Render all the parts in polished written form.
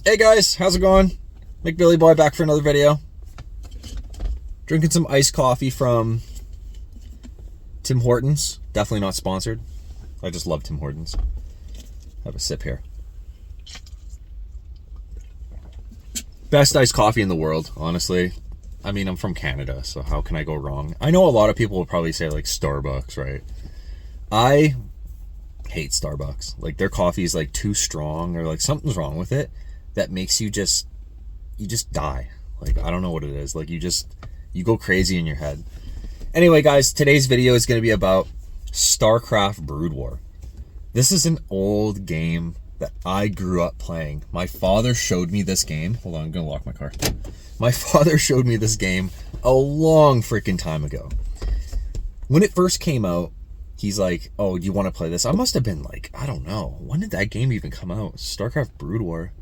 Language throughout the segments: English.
Hey guys, how's it going? McBilly Boy back for another video. Drinking some iced coffee from Tim Hortons. Definitely not sponsored. I just love Tim Hortons. Have a sip here. Best iced coffee in the world, honestly. I mean, I'm from Canada, so how can I go wrong? I know a lot of people will probably say like Starbucks, right? I hate Starbucks. Like their coffee is like too strong, or like something's wrong with it that makes you just die. Like I don't know what it is. Like you go crazy in your head. Anyway, guys, today's video is going to be about StarCraft Brood War. This is an old game that I grew up playing. My father showed me this game. Hold on, I'm going to lock my car. My father showed me this game a long freaking time ago. When it first came out, he's like, oh, do you want to play this? I must have been like, I don't know. When did that game even come out? StarCraft Brood War.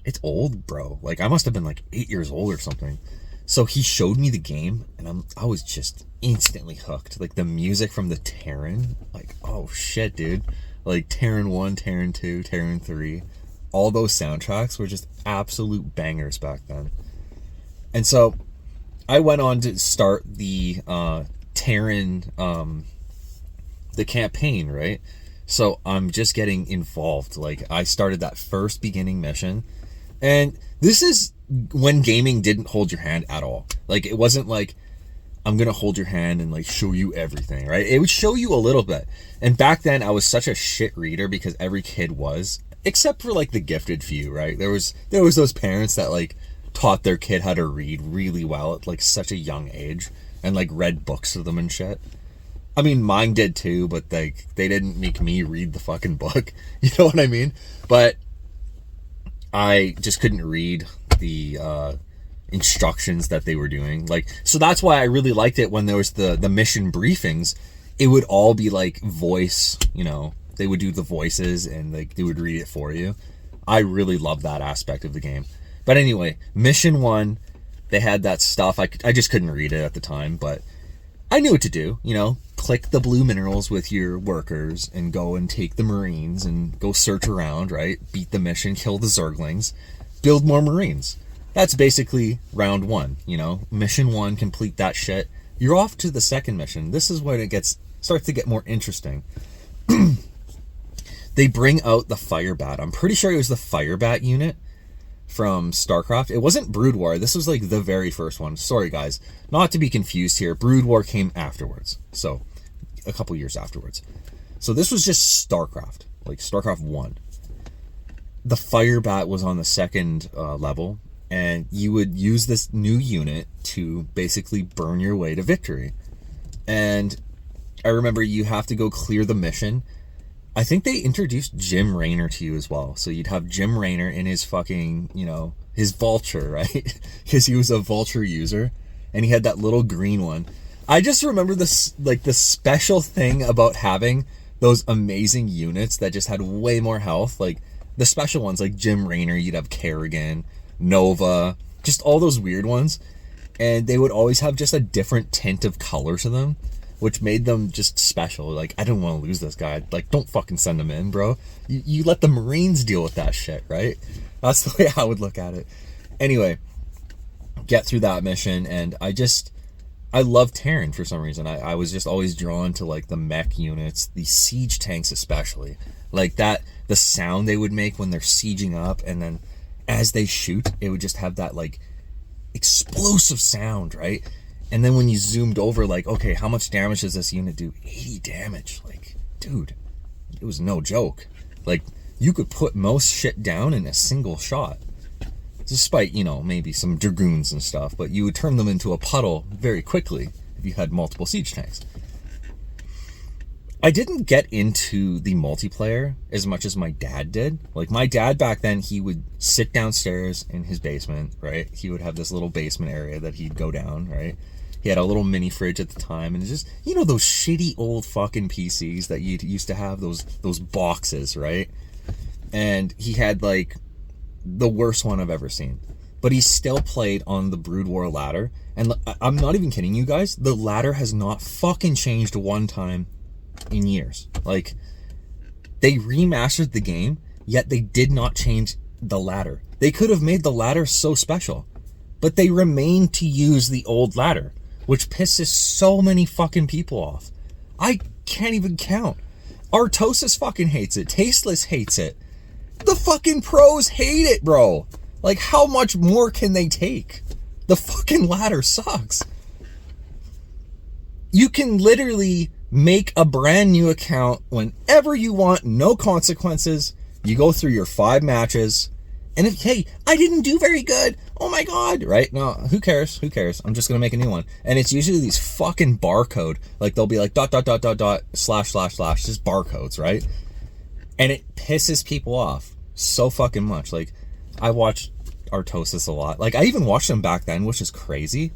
It's old, bro. Like, I must have been like 8 years old or something. So he showed me the game, and I was just instantly hooked. Like, the music from the Terran. Like, oh, shit, dude. Like, Terran 1, Terran 2, Terran 3. All those soundtracks were just absolute bangers back then. And so, I went on to start the Terran, the campaign, right? So, I'm just getting involved. Like, I started that first beginning mission. And this is when gaming didn't hold your hand at all. Like, it wasn't like, I'm going to hold your hand and like show you everything, right? It would show you a little bit. And back then I was such a shit reader because every kid was, except for like the gifted few, right? There was those parents that like taught their kid how to read really well at like such a young age and like read books to them and shit. I mean, mine did too, but like they didn't make me read the fucking book. You know what I mean? But I just couldn't read the instructions that they were doing. Like, so that's why I really liked it when there was the mission briefings. It would all be like voice, you know, they would do the voices and like they would read it for you. I really love that aspect of the game. But anyway, mission 1, they had that stuff. I just couldn't read it at the time, but I knew what to do, you know, click the blue minerals with your workers and go and take the Marines and go search around, right? Beat the mission, kill the Zerglings, build more Marines. That's basically round 1, you know, mission 1, complete that shit. You're off to the second mission. This is when it starts to get more interesting. They bring out the Firebat. I'm pretty sure it was the Firebat unit from StarCraft. It wasn't Brood War. This was like the very first one. Sorry, guys. Not to be confused here. Brood War came afterwards. So, a couple years afterwards. So, this was just StarCraft. Like, StarCraft 1. The Firebat was on the second level. And you would use this new unit to basically burn your way to victory. And I remember you have to go clear the mission. I think they introduced Jim Raynor to you as well. So you'd have Jim Raynor in his fucking, you know, his vulture, right? Because he was a vulture user. And he had that little green one. I just remember this, like, the special thing about having those amazing units that just had way more health. Like, the special ones, like Jim Raynor, you'd have Kerrigan, Nova, just all those weird ones. And they would always have just a different tint of color to them, which made them just special. Like, I didn't want to lose this guy. Like, don't fucking send him in, bro. You let the Marines deal with that shit, right? That's the way I would look at it. Anyway, get through that mission, and I love Terran for some reason. I was just always drawn to, like, the mech units, the siege tanks especially. Like, that, the sound they would make when they're sieging up, and then as they shoot, it would just have that, like, explosive sound, right? And then when you zoomed over, like, okay, how much damage does this unit do? 80 damage. Like, dude, it was no joke. Like, you could put most shit down in a single shot. Despite, you know, maybe some dragoons and stuff, but you would turn them into a puddle very quickly if you had multiple siege tanks. I didn't get into the multiplayer as much as my dad did. Like, my dad back then, he would sit downstairs in his basement, right? He would have this little basement area that he'd go down, right? He had a little mini fridge at the time, and just, you know, those shitty old fucking PCs that you used to have, those boxes, right? And he had, like, the worst one I've ever seen. But he still played on the Brood War ladder. And I'm not even kidding you guys. The ladder has not fucking changed one time in years. Like, they remastered the game, yet they did not change the ladder. They could have made the ladder so special, but they remain to use the old ladder, which pisses so many fucking people off. I can't even count. Artosis fucking hates it. Tasteless hates it. The fucking pros hate it, bro. Like, how much more can they take? The fucking ladder sucks. You can literally make a brand new account whenever you want, no consequences. You go through your 5 matches, and if, hey, I didn't do very good, oh my god, right? No, who cares? Who cares? I'm just gonna make a new one. And it's usually these fucking barcode, like they'll be like ... / just barcodes, right? And it pisses people off so fucking much. Like, I watch Artosis a lot. Like, I even watched them back then, which is crazy.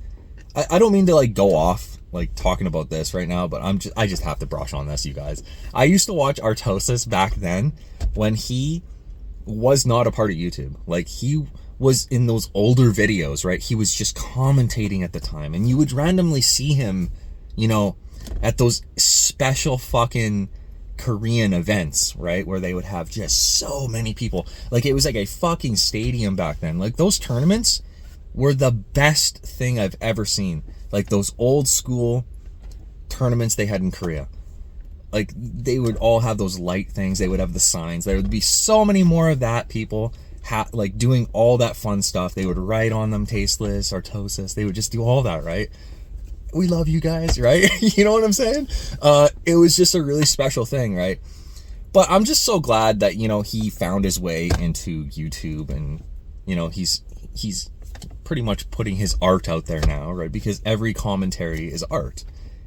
I don't mean to like go off like talking about this right now, but I just have to brush on this, you guys. I used to watch Artosis back then when he was not a part of YouTube. Like, he was in those older videos, right? He was just commentating at the time, and you would randomly see him, you know, at those special fucking Korean events, right? Where they would have just so many people. Like, it was like a fucking stadium back then. Like, those tournaments were the best thing I've ever seen. Like, those old school tournaments they had in Korea. Like, they would all have those light things. They would have the signs. There would be so many more of that, people like doing all that fun stuff. They would write on them, Tasteless, Artosis. They would just do all that, right? We love you guys, right? You know what I'm saying? It was just a really special thing, right? But I'm just so glad that, you know, he found his way into YouTube, and, you know, he's pretty much putting his art out there now, right? Because every commentary is art.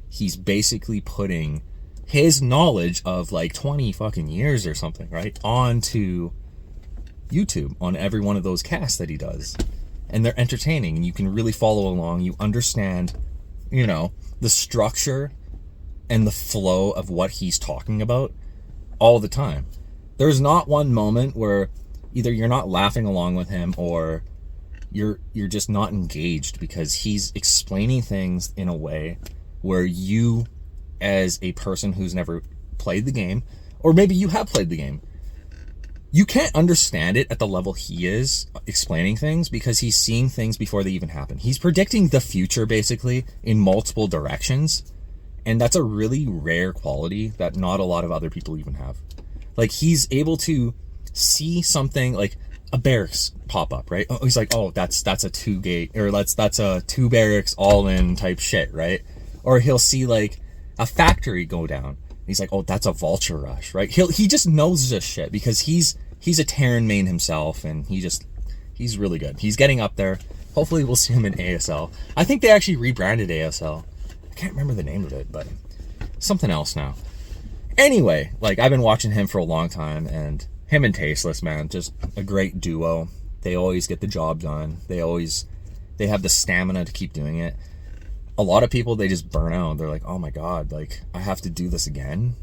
He's basically putting his knowledge of like 20 fucking years or something, right, onto YouTube on every one of those casts that he does. And they're entertaining, and you can really follow along. You understand, you know, the structure and the flow of what he's talking about all the time. There's not one moment where either you're not laughing along with him or you're just not engaged, because he's explaining things in a way where you, as a person who's never played the game, or maybe you have played the game, you can't understand it at the level he is explaining things, because he's seeing things before they even happen. He's predicting the future, basically, in multiple directions, and that's a really rare quality that not a lot of other people even have. Like, he's able to see something, like a barracks pop up, right? Oh, he's like, oh, that's a 2 gate, or that's a 2 barracks all in type shit, right? Or he'll see like a factory go down. He's like, oh, that's a vulture rush, right? He just knows this shit because he's a Terran main himself, and he's really good. He's getting up there. Hopefully we'll see him in ASL. I think they actually rebranded ASL. I can't remember the name of it, but something else now. Anyway, like, I've been watching him for a long time, and him and Tasteless, man, just a great duo. They always get the job done. They have the stamina to keep doing it. A lot of people, they just burn out. They're like, oh my god, like, I have to do this again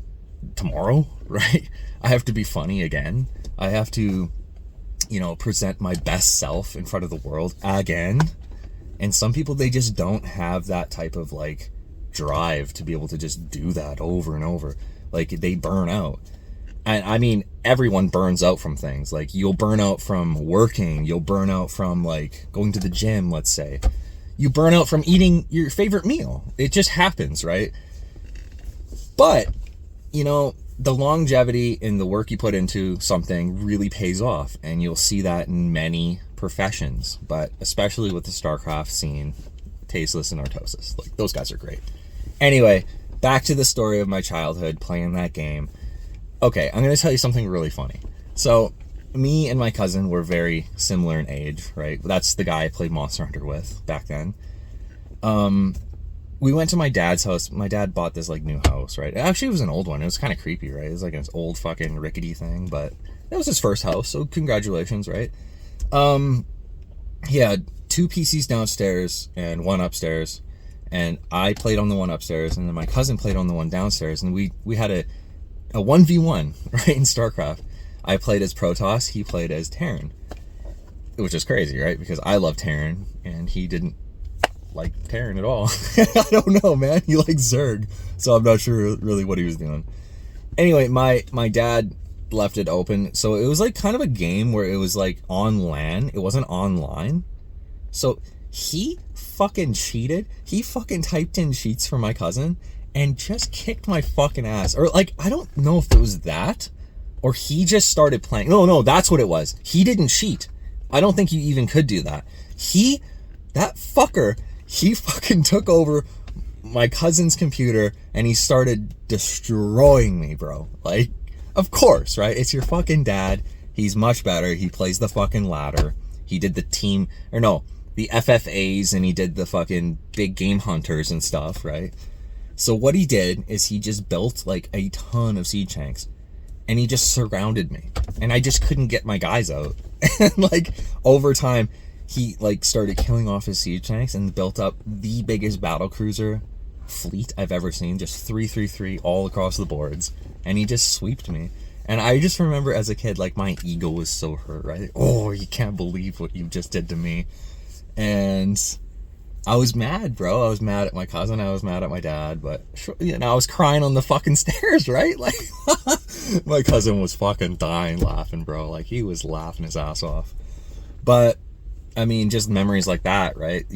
tomorrow, right? I have to be funny again. I have to, you know, present my best self in front of the world again. And some people, they just don't have that type of like drive to be able to just do that over and over. Like, they burn out. And I mean, everyone burns out from things. Like, you'll burn out from working. You'll burn out from like going to the gym, let's say. You burn out from eating your favorite meal. It just happens, right? But, you know, the longevity in the work you put into something really pays off. And you'll see that in many professions. But especially with the StarCraft scene, Tasteless and Artosis. Like, those guys are great. Anyway, back to the story of my childhood playing that game. Okay, I'm going to tell you something really funny. So, me and my cousin were very similar in age, right? That's the guy I played Monster Hunter with back then. We went to my dad's house. My dad bought this, like, new house, right? Actually, it was an old one. It was kind of creepy, right? It was like an old fucking rickety thing, but that was his first house, so congratulations, right? He had 2 PCs downstairs and 1 upstairs, and I played on the one upstairs, and then my cousin played on the one downstairs, and we had a 1v1, right, in StarCraft. I played as Protoss, he played as Terran, which is crazy, right? Because I love Terran, and he didn't like Terran at all. I don't know, man. He liked Zerg, so I'm not sure really what he was doing. Anyway, my dad left it open. So it was like kind of a game where it was like on LAN. It wasn't online. So he fucking cheated. He fucking typed in cheats for my cousin and just kicked my fucking ass. Or like, I don't know if it was that or he just started playing. No, that's what it was. He didn't cheat. I don't think you even could do that. That fucker, he fucking took over my cousin's computer and he started destroying me, bro. Like, of course, right? It's your fucking dad. He's much better. He plays the fucking ladder. He did the the FFAs, and he did the fucking big game hunters and stuff, right? So what he did is he just built like a ton of siege tanks and he just surrounded me and I just couldn't get my guys out. And like over time, he like started killing off his siege tanks and built up the biggest battle cruiser fleet I've ever seen, just 333 all across the boards, and he just sweeped me. And I just remember as a kid, like, my ego was so hurt, right? Oh, you can't believe what you just did to me. And I was mad, bro. I was mad at my cousin. I was mad at my dad. But, you know, I was crying on the fucking stairs, right? Like, my cousin was fucking dying laughing, bro. Like, he was laughing his ass off. But, I mean, just memories like that, right?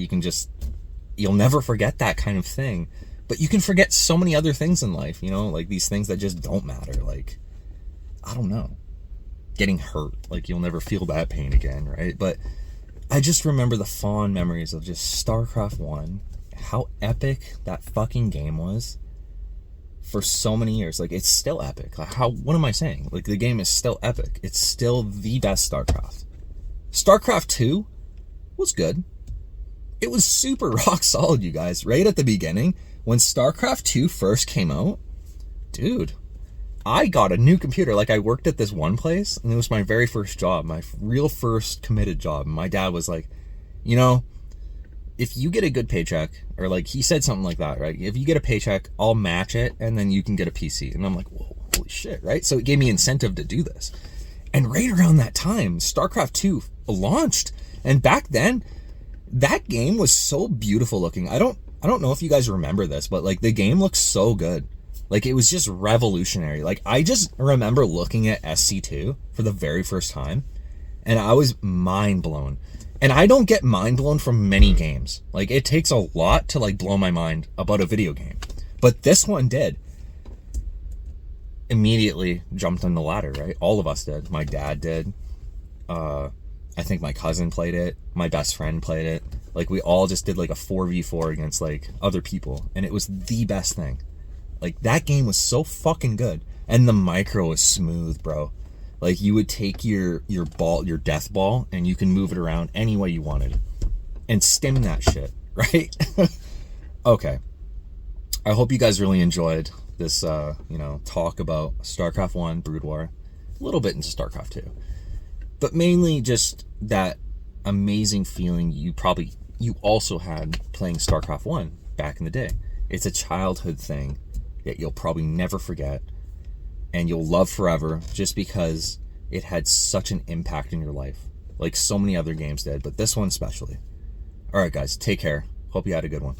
You'll never forget that kind of thing. But you can forget so many other things in life, you know? Like, these things that just don't matter. Like, I don't know. Getting hurt. Like, you'll never feel that pain again, right? But I just remember the fond memories of just StarCraft 1. How epic that fucking game was for so many years. Like, it's still epic. Like, what am I saying? Like, the game is still epic. It's still the best StarCraft. StarCraft 2 was good. It was super rock solid, you guys. Right at the beginning, when StarCraft 2 first came out, dude, I got a new computer. Like, I worked at this one place, and it was my very first job, my real first committed job. And my dad was like, you know, if you get a good paycheck, or like, he said something like that, right? If you get a paycheck, I'll match it, and then you can get a PC. And I'm like, whoa, holy shit, right? So it gave me incentive to do this. And right around that time, StarCraft 2 launched. And back then, that game was so beautiful looking. I don't know if you guys remember this, but like, the game looks so good. Like, it was just revolutionary. Like, I just remember looking at SC2 for the very first time, and I was mind blown. And I don't get mind blown from many games. Like, it takes a lot to like blow my mind about a video game. But this one did. Immediately jumped on the ladder, right? All of us did. My dad did. I think my cousin played it. My best friend played it. Like, we all just did like a 4v4 against like other people. And it was the best thing. Like, that game was so fucking good. And the micro was smooth, bro. Like, you would take your ball, your death ball, and you can move it around any way you wanted. And stim that shit, right? Okay. I hope you guys really enjoyed this, talk about StarCraft 1, Brood War. A little bit into StarCraft 2. But mainly just that amazing feeling you also had playing StarCraft 1 back in the day. It's a childhood thing that you'll probably never forget and you'll love forever just because it had such an impact in your life, like so many other games did, but this one especially. All right, guys, take care. Hope you had a good one.